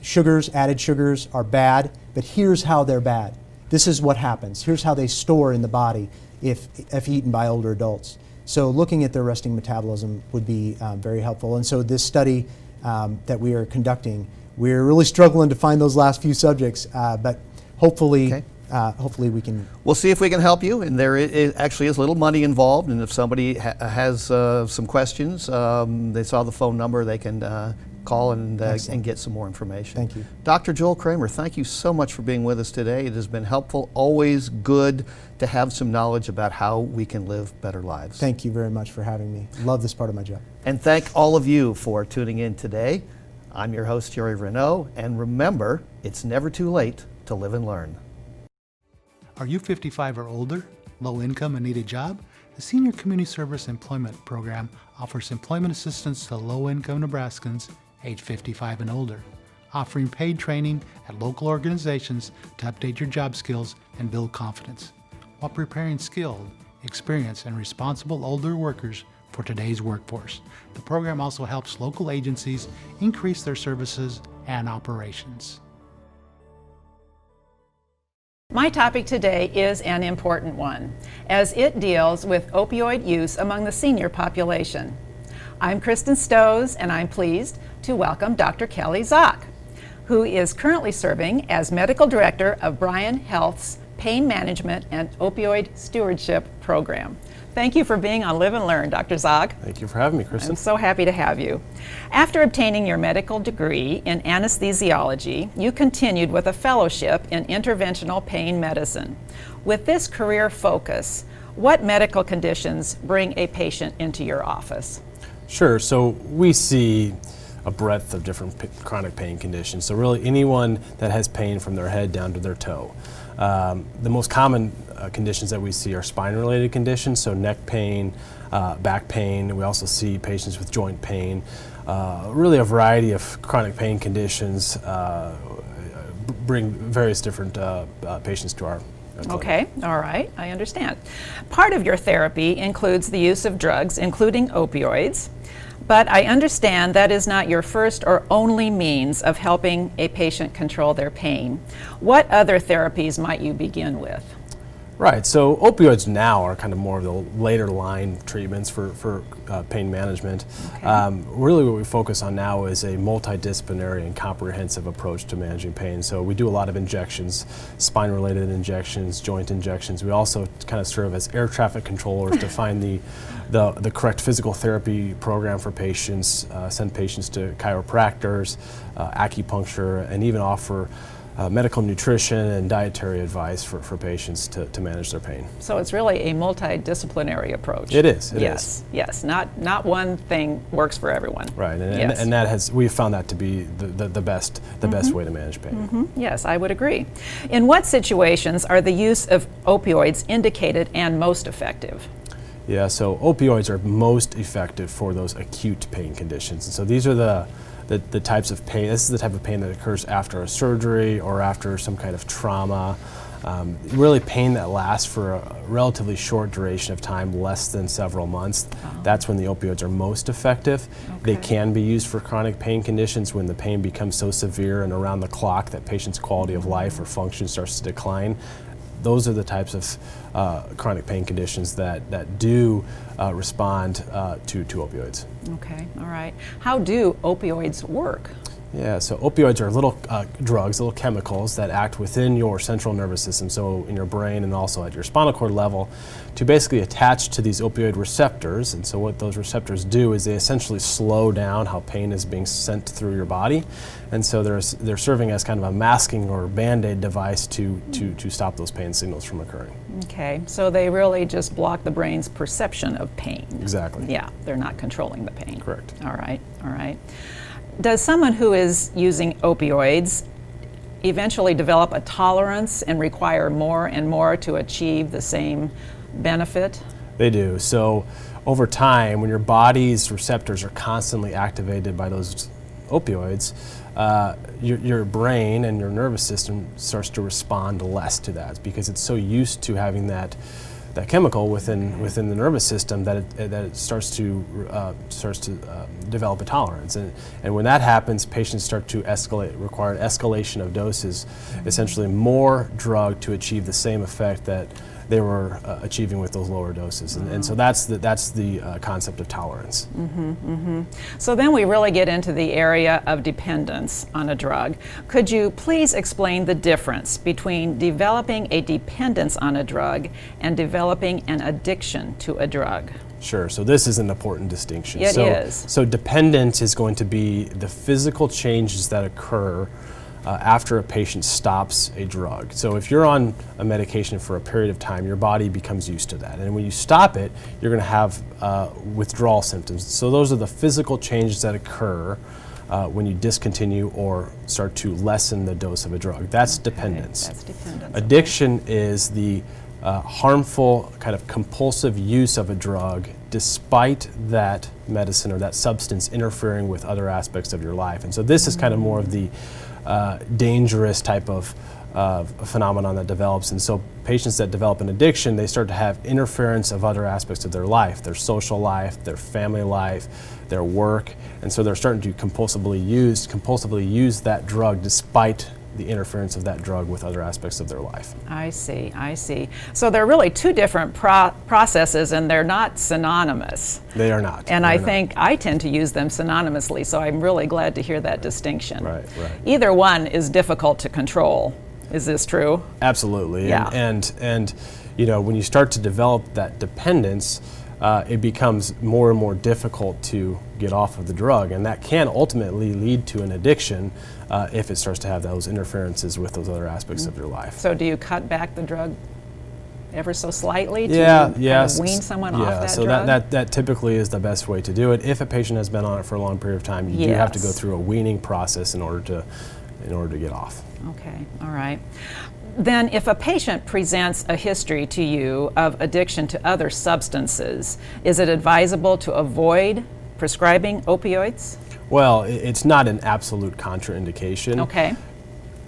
added sugars are bad, but here's how they're bad. This is what happens. Here's how they store in the body if eaten by older adults. So looking at their resting metabolism would be very helpful. And so this study that we are conducting, we're really struggling to find those last few subjects, but hopefully we can. We'll see if we can help you, and there actually is little money involved, and if somebody has some questions, they saw the phone number, they can call and get some more information. Thank you. Dr. Joel Kramer, thank you so much for being with us today. It has been helpful, always good to have some knowledge about how we can live better lives. Thank you very much for having me. Love this part of my job. And thank all of you for tuning in today. I'm your host, Jerry Renaud, and remember, it's never too late to live and learn. Are you 55 or older, low income, and need a job? The Senior Community Service Employment Program offers employment assistance to low-income Nebraskans age 55 and older, offering paid training at local organizations to update your job skills and build confidence, while preparing skilled, experienced, and responsible older workers for today's workforce. The program also helps local agencies increase their services and operations. My topic today is an important one, as it deals with opioid use among the senior population. I'm Kristen Stows, and I'm pleased to welcome Dr. Kelly Zock, who is currently serving as Medical Director of Bryan Health's Pain Management and Opioid Stewardship Program. Thank you for being on Live and Learn, Dr. Zock. Thank you for having me, Kristen. I'm so happy to have you. After obtaining your medical degree in anesthesiology, you continued with a fellowship in interventional pain medicine. With this career focus, what medical conditions bring a patient into your office? Sure, so we see a breadth of different chronic pain conditions. So really anyone that has pain from their head down to their toe. The most common conditions that we see are spine-related conditions, so neck pain, back pain. We also see patients with joint pain. Really a variety of chronic pain conditions bring various different patients to our clinic. Okay, all right, I understand. Part of your therapy includes the use of drugs, including opioids, but I understand that is not your first or only means of helping a patient control their pain. What other therapies might you begin with? Right, so opioids now are kind of more of the later line treatments for pain management. Okay. Really what we focus on now is a multidisciplinary and comprehensive approach to managing pain. So we do a lot of injections, spine-related injections, joint injections. We also kind of serve as air traffic controllers to find the correct physical therapy program for patients, send patients to chiropractors, acupuncture, and even offer medical nutrition and dietary advice for patients to manage their pain. So it's really a multidisciplinary approach. It is. It yes, is. Yes. Not one thing works for everyone. Right, Yes. and that we've found that to be the best way to manage pain. Yes, I would agree. In what situations are the use of opioids indicated and most effective? Yeah, so opioids are most effective for those acute pain conditions. And so these are the types of pain. This is the type of pain that occurs after a surgery or after some kind of trauma. Really pain that lasts for a relatively short duration of time, less than several months. That's when the opioids are most effective. They can be used for chronic pain conditions when the pain becomes so severe and around the clock that patient's quality of life or function starts to decline. Those are the types of chronic pain conditions that do respond to opioids. Okay, all right. How do opioids work? Yeah, so opioids are little drugs, little chemicals that act within your central nervous system, so in your brain and also at your spinal cord level, to basically attach to these opioid receptors. And so what those receptors do is they essentially slow down how pain is being sent through your body. And so they're serving as kind of a masking or Band-Aid device to stop those pain signals from occurring. Okay, so they really just block the brain's perception of pain. Exactly. Yeah, they're not controlling the pain. Correct. All right, all right. Does someone who is using opioids eventually develop a tolerance and require more and more to achieve the same benefit? They do. So over time, when your body's receptors are constantly activated by those opioids, your brain and your nervous system starts to respond less to that because it's so used to having that chemical within the nervous system that it starts to develop a tolerance, and when that happens, patients start to require an escalation of doses, essentially more drug to achieve the same effect that they were achieving with those lower doses, and so that's the concept of tolerance. So then we really get into the area of dependence on a drug. Could you please explain the difference between developing a dependence on a drug and developing an addiction to a drug? Sure, so this is an important distinction. It is. So dependent is going to be the physical changes that occur after a patient stops a drug. So if you're on a medication for a period of time, your body becomes used to that. And when you stop it, you're going to have withdrawal symptoms. So those are the physical changes that occur when you discontinue or start to lessen the dose of a drug. That's dependence. That's dependence. Addiction is the harmful kind of compulsive use of a drug despite that medicine or that substance interfering with other aspects of your life. And so this is kind of more of the dangerous type of phenomenon that develops. And so patients that develop an addiction, they start to have interference of other aspects of their life, their social life, their family life, their work. And so they're starting to compulsively use that drug despite the interference of that drug with other aspects of their life. I see, I see. So they're really two different processes and they're not synonymous. They are not. And I think I tend to use them synonymously, so I'm really glad to hear that distinction. Right. Either one is difficult to control. Is this true? Absolutely. Yeah. And you know, when you start to develop that dependence, it becomes more and more difficult to get off of the drug, and that can ultimately lead to an addiction if it starts to have those interferences with those other aspects of your life. So do you cut back the drug ever so slightly to wean someone off that so drug? that typically is the best way to do it. If a patient has been on it for a long period of time, you do have to go through a weaning process in order to get off. Okay, all right. Then if a patient presents a history to you of addiction to other substances, is it advisable to avoid prescribing opioids? Well, it's not an absolute contraindication. Okay.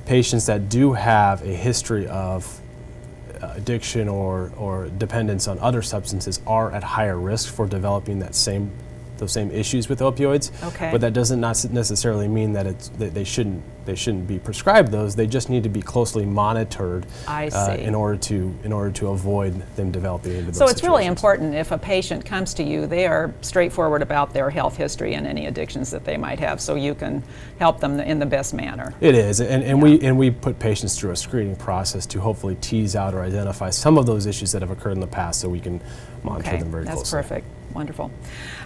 Patients that do have a history of addiction or dependence on other substances are at higher risk for developing those same issues with opioids. Okay. But that doesn't necessarily mean that they shouldn't be prescribed those. They just need to be closely monitored in order to avoid them developing into those So it's really situations. important if a patient comes to you, they are straightforward about their health history and any addictions that they might have, so you can help them in the best manner. It is, and we put patients through a screening process to hopefully tease out or identify some of those issues that have occurred in the past, so we can monitor them very closely. That's perfect. wonderful.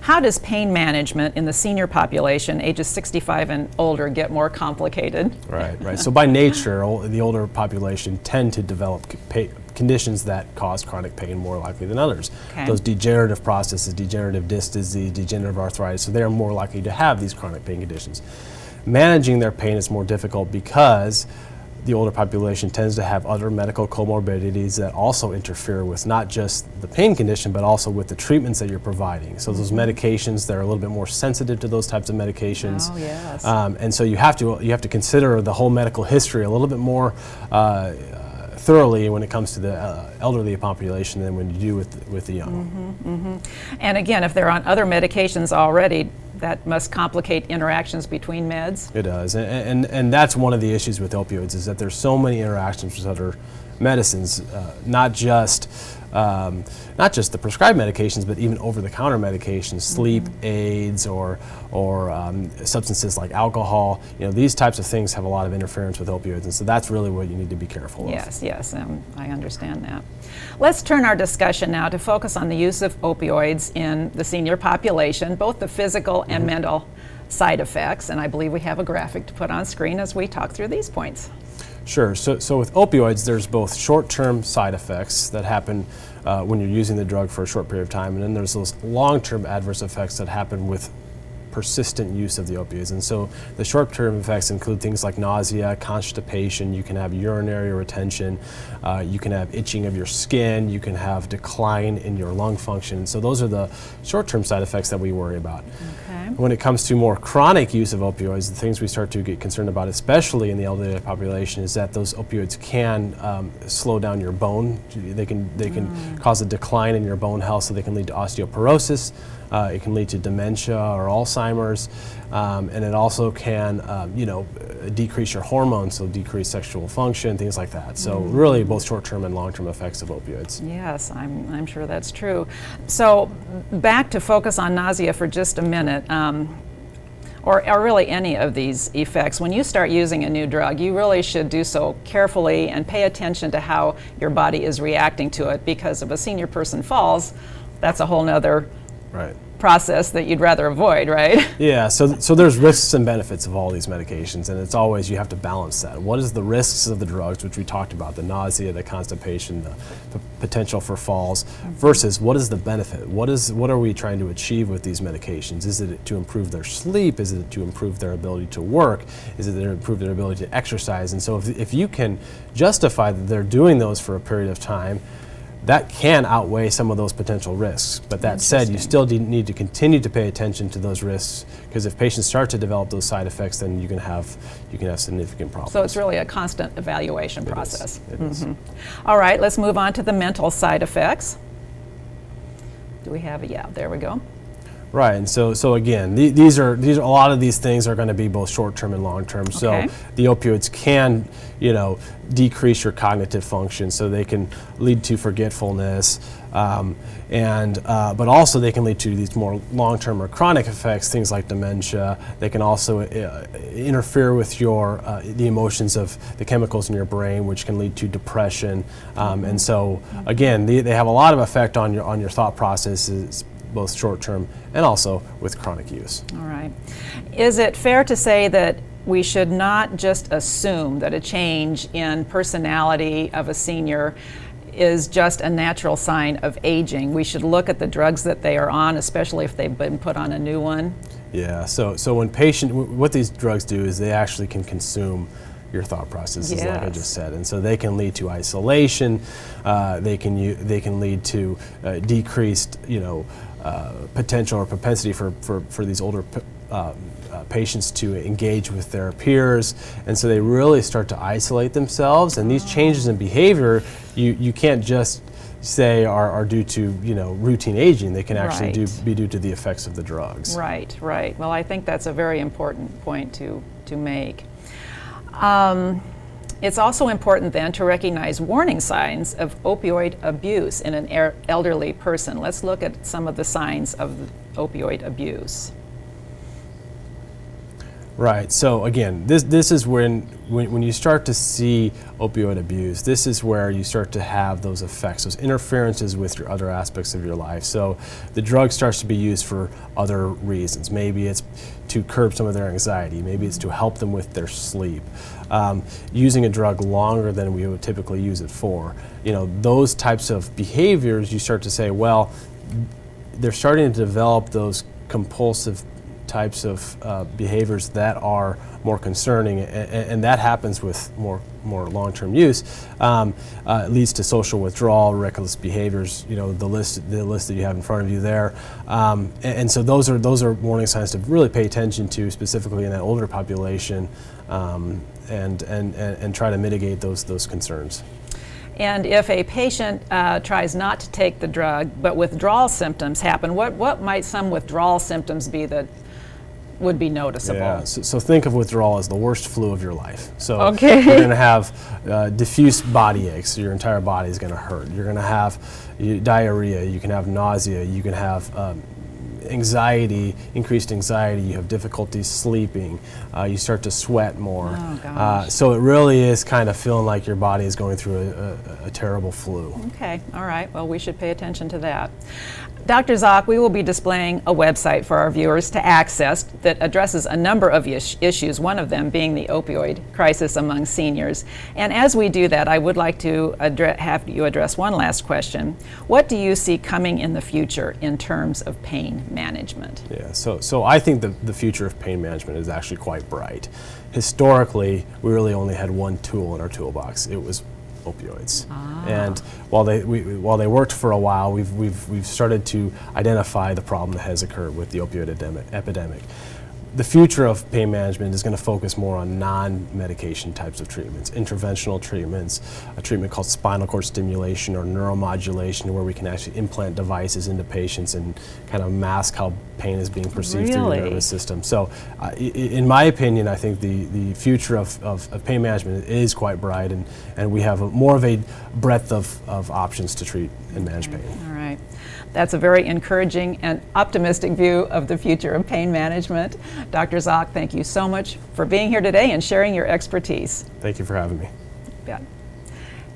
How does pain management in the senior population, ages 65 and older, get more complicated? Right. So by nature, the older population tend to develop conditions that cause chronic pain more likely than others. Okay. Those degenerative processes, degenerative disc disease, degenerative arthritis, so they're more likely to have these chronic pain conditions. Managing their pain is more difficult because the older population tends to have other medical comorbidities that also interfere with not just the pain condition, but also with the treatments that you're providing. So those medications, they're a little bit more sensitive to those types of medications. Oh, yes. And so you have to consider the whole medical history a little bit more thoroughly when it comes to the elderly population than when you do with the young. And again, if they're on other medications already, that must complicate interactions between meds. It does, and that's one of the issues with opioids, is that there's so many interactions with other medicines, not just the prescribed medications, but even over-the-counter medications, sleep aids, or substances like alcohol. These types of things have a lot of interference with opioids, and so that's really what you need to be careful of. Yes, I understand that. Let's turn our discussion now to focus on the use of opioids in the senior population, both the physical and mental side effects, and I believe we have a graphic to put on screen as we talk through these points. Sure. So with opioids, there's both short-term side effects that happen when you're using the drug for a short period of time, and then there's those long-term adverse effects that happen with persistent use of the opioids. And so the short-term effects include things like nausea, constipation, you can have urinary retention, you can have itching of your skin, you can have decline in your lung function. So those are the short-term side effects that we worry about. Okay. When it comes to more chronic use of opioids, the things we start to get concerned about, especially in the elderly population, is that those opioids can slow down your bone. They can cause a decline in your bone health, so they can lead to osteoporosis. It can lead to dementia or Alzheimer's, and it also can, decrease your hormones, so decrease sexual function, things like that. So really, both short-term and long-term effects of opioids. Yes, I'm sure that's true. So back to focus on nausea for just a minute, or really any of these effects. When you start using a new drug, you really should do so carefully and pay attention to how your body is reacting to it, because if a senior person falls, that's a whole nother process that you'd rather avoid, right? Yeah, so there's risks and benefits of all these medications, and it's always, you have to balance that. What is the risks of the drugs, which we talked about, the nausea, the constipation, the potential for falls, versus what is the benefit? What are we trying to achieve with these medications? Is it to improve their sleep? Is it to improve their ability to work? Is it to improve their ability to exercise? And so if you can justify that they're doing those for a period of time, that can outweigh some of those potential risks. But that said, you still need to continue to pay attention to those risks, because if patients start to develop those side effects, then you can have significant problems. So it's really a constant evaluation process. It is. All right, let's move on to the mental side effects. Do we have it? Yeah, there we go. Right, and so again, these are a lot of these things are going to be both short-term and long-term. Okay. So the opioids can, decrease your cognitive function, so they can lead to forgetfulness, but also they can lead to these more long-term or chronic effects, things like dementia. They can also interfere with the emotions of the chemicals in your brain, which can lead to depression. And so again, they have a lot of effect on your thought processes, both short-term and also with chronic use. All right. Is it fair to say that we should not just assume that a change in personality of a senior is just a natural sign of aging? We should look at the drugs that they are on, especially if they've been put on a new one? Yeah, so when what these drugs do is they actually can consume your thought processes, like I just said, and so they can lead to isolation. They can lead to decreased, potential or propensity for these older patients to engage with their peers, and so they really start to isolate themselves. And these changes in behavior, you can't just say are due to routine aging. They can actually be due to the effects of the drugs. Right. Well, I think that's a very important point to make. It's also important then to recognize warning signs of opioid abuse in an elderly person. Let's look at some of the signs of opioid abuse. Right. So again, this is when you start to see opioid abuse, this is where you start to have those effects, those interferences with your other aspects of your life. So the drug starts to be used for other reasons. Maybe it's to curb some of their anxiety. Maybe it's to help them with their sleep. Using a drug longer than we would typically use it for. Those types of behaviors, you start to say, well, they're starting to develop those compulsive types of behaviors that are more concerning, and that happens with more long-term use. It leads to social withdrawal, reckless behaviors. The list that you have in front of you there, and so those are warning signs to really pay attention to, specifically in that older population, and try to mitigate those concerns. And if a patient tries not to take the drug, but withdrawal symptoms happen, what might some withdrawal symptoms be that would be noticeable? Yeah, so think of withdrawal as the worst flu of your life. So okay. You're going to have diffuse body aches, so your entire body is going to hurt. You're going to have diarrhea, you can have nausea, you can have anxiety, increased anxiety, you have difficulty sleeping, you start to sweat more. Oh, gosh. So it really is kind of feeling like your body is going through a terrible flu. Okay, all right, well, we should pay attention to that. Dr. Zock, we will be displaying a website for our viewers to access that addresses a number of issues, one of them being the opioid crisis among seniors. And as we do that, I would like to have you address one last question. What do you see coming in the future in terms of pain management? Yeah, so I think the future of pain management is actually quite bright. Historically, we really only had one tool in our toolbox. It was opioids. And while they worked for a while, we've started to identify the problem that has occurred with the opioid epidemic. The future of pain management is going to focus more on non-medication types of treatments, interventional treatments, a treatment called spinal cord stimulation or neuromodulation, where we can actually implant devices into patients and kind of mask how pain is being perceived through the nervous system. So in my opinion, I think the future of pain management is quite bright, and we have more of a breadth of options to treat and manage pain. All right. That's a very encouraging and optimistic view of the future of pain management. Dr. Zock, thank you so much for being here today and sharing your expertise. Thank you for having me. You bet.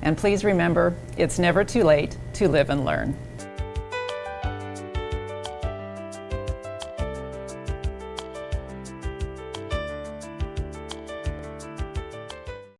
And please remember, it's never too late to live and learn.